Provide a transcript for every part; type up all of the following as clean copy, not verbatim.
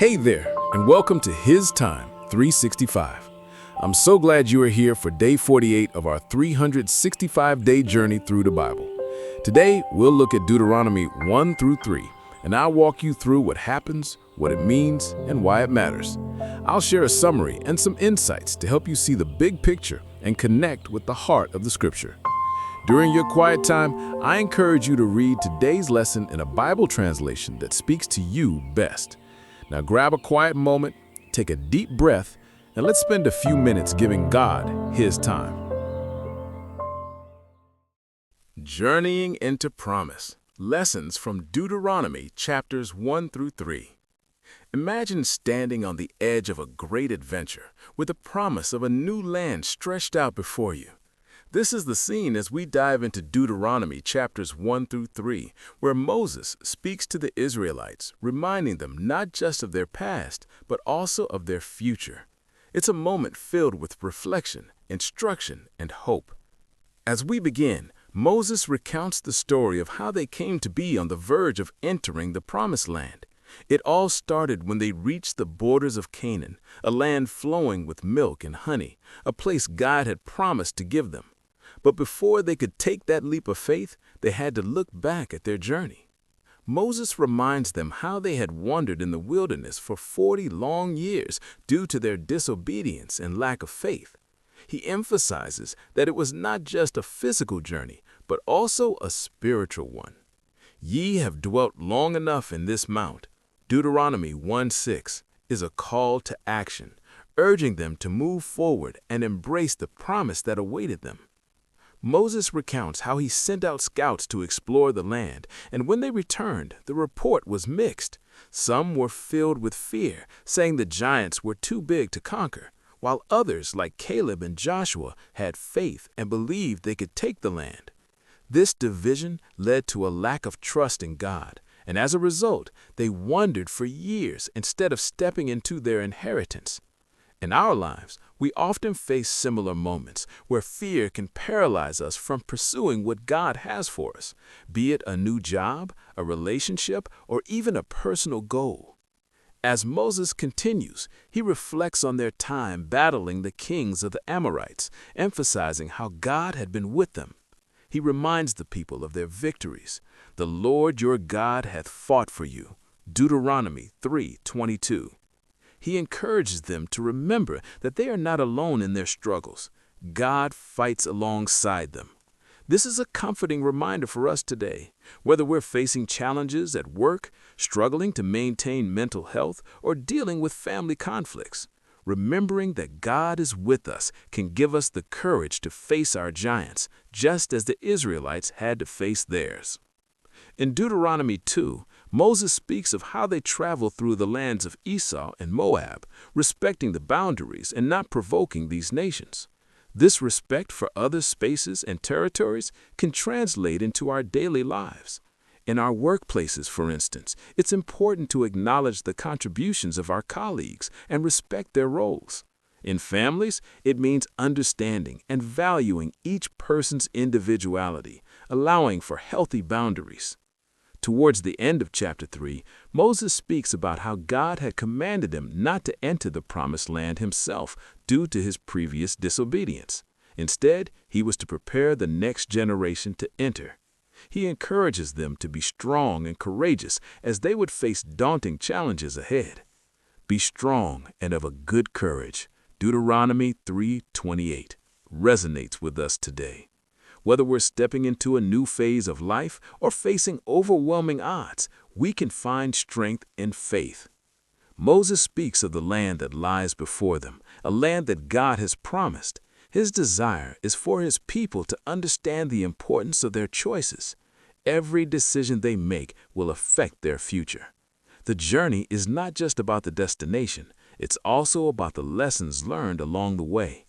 Hey there, and welcome to HisTime365. I'm so glad you are here for day 48 of our 365-day journey through the Bible. Today, we'll look at Deuteronomy 1 through 3, and I'll walk you through what happens, what it means, and why it matters. I'll share a summary and some insights to help you see the big picture and connect with the heart of the Scripture. During your quiet time, I encourage you to read today's lesson in a Bible translation that speaks to you best. Now grab a quiet moment, take a deep breath, and let's spend a few minutes giving God His time. Journeying into Promise. Lessons from Deuteronomy chapters 1 through 3. Imagine standing on the edge of a great adventure with the promise of a new land stretched out before you. This is the scene as we dive into Deuteronomy chapters 1 through 3, where Moses speaks to the Israelites, reminding them not just of their past, but also of their future. It's a moment filled with reflection, instruction, and hope. As we begin, Moses recounts the story of how they came to be on the verge of entering the Promised Land. It all started when they reached the borders of Canaan, a land flowing with milk and honey, a place God had promised to give them. But before they could take that leap of faith, they had to look back at their journey. Moses reminds them how they had wandered in the wilderness for 40 long years due to their disobedience and lack of faith. He emphasizes that it was not just a physical journey, but also a spiritual one. Ye have dwelt long enough in this mount. Deuteronomy 1:6 is a call to action, urging them to move forward and embrace the promise that awaited them. Moses recounts how he sent out scouts to explore the land, and when they returned, the report was mixed. Some were filled with fear, saying the giants were too big to conquer, while others, like Caleb and Joshua, had faith and believed they could take the land. This division led to a lack of trust in God, and as a result, they wandered for years instead of stepping into their inheritance. In our lives, we often face similar moments where fear can paralyze us from pursuing what God has for us, be it a new job, a relationship, or even a personal goal. As Moses continues, he reflects on their time battling the kings of the Amorites, emphasizing how God had been with them. He reminds the people of their victories. The Lord your God hath fought for you. Deuteronomy 3:22. He encourages them to remember that they are not alone in their struggles. God fights alongside them. This is a comforting reminder for us today, whether we're facing challenges at work, struggling to maintain mental health, or dealing with family conflicts. Remembering that God is with us can give us the courage to face our giants, just as the Israelites had to face theirs. In Deuteronomy 2, Moses speaks of how they traveled through the lands of Esau and Moab, respecting the boundaries and not provoking these nations. This respect for other spaces and territories can translate into our daily lives. In our workplaces, for instance, it's important to acknowledge the contributions of our colleagues and respect their roles. In families, it means understanding and valuing each person's individuality, allowing for healthy boundaries. Towards the end of chapter 3, Moses speaks about how God had commanded him not to enter the promised land himself due to his previous disobedience. Instead, he was to prepare the next generation to enter. He encourages them to be strong and courageous as they would face daunting challenges ahead. Be strong and of a good courage. Deuteronomy 3:28 resonates with us today. Whether we're stepping into a new phase of life or facing overwhelming odds, we can find strength in faith. Moses speaks of the land that lies before them, a land that God has promised. His desire is for his people to understand the importance of their choices. Every decision they make will affect their future. The journey is not just about the destination, it's also about the lessons learned along the way.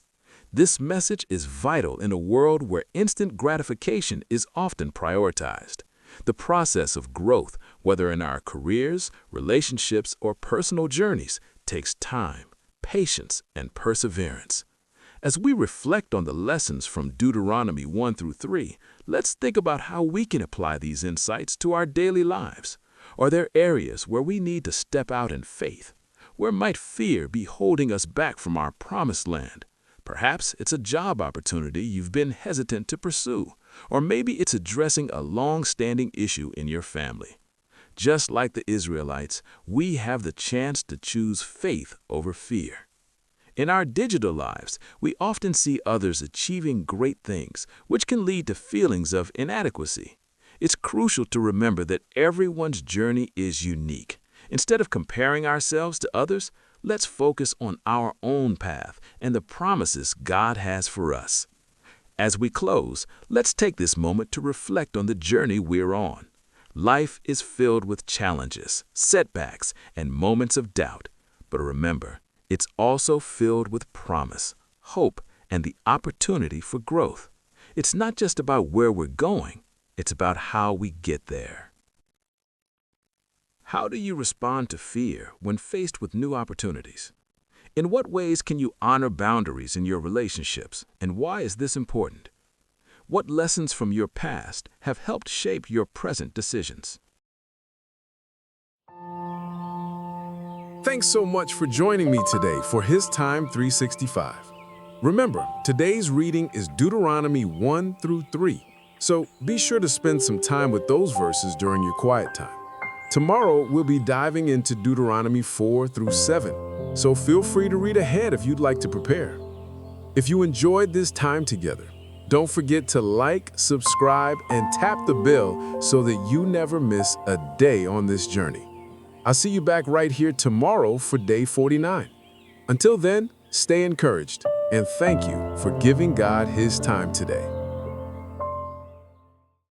This message is vital in a world where instant gratification is often prioritized. The process of growth, whether in our careers, relationships, or personal journeys, takes time, patience, and perseverance. As we reflect on the lessons from Deuteronomy 1 through 3, let's think about how we can apply these insights to our daily lives. Are there areas where we need to step out in faith? Where might fear be holding us back from our promised land? Perhaps it's a job opportunity you've been hesitant to pursue, or maybe it's addressing a long-standing issue in your family. Just like the Israelites, we have the chance to choose faith over fear. In our digital lives, we often see others achieving great things, which can lead to feelings of inadequacy. It's crucial to remember that everyone's journey is unique. Instead of comparing ourselves to others, let's focus on our own path and the promises God has for us. As we close, let's take this moment to reflect on the journey we're on. Life is filled with challenges, setbacks, and moments of doubt. But remember, it's also filled with promise, hope, and the opportunity for growth. It's not just about where we're going, it's about how we get there. How do you respond to fear when faced with new opportunities? In what ways can you honor boundaries in your relationships, and why is this important? What lessons from your past have helped shape your present decisions? Thanks so much for joining me today for HisTime365. Remember, today's reading is Deuteronomy 1 through 3, so be sure to spend some time with those verses during your quiet time. Tomorrow, we'll be diving into Deuteronomy 4 through 7, so feel free to read ahead if you'd like to prepare. If you enjoyed this time together, don't forget to like, subscribe, and tap the bell so that you never miss a day on this journey. I'll see you back right here tomorrow for day 49. Until then, stay encouraged, and thank you for giving God His time today.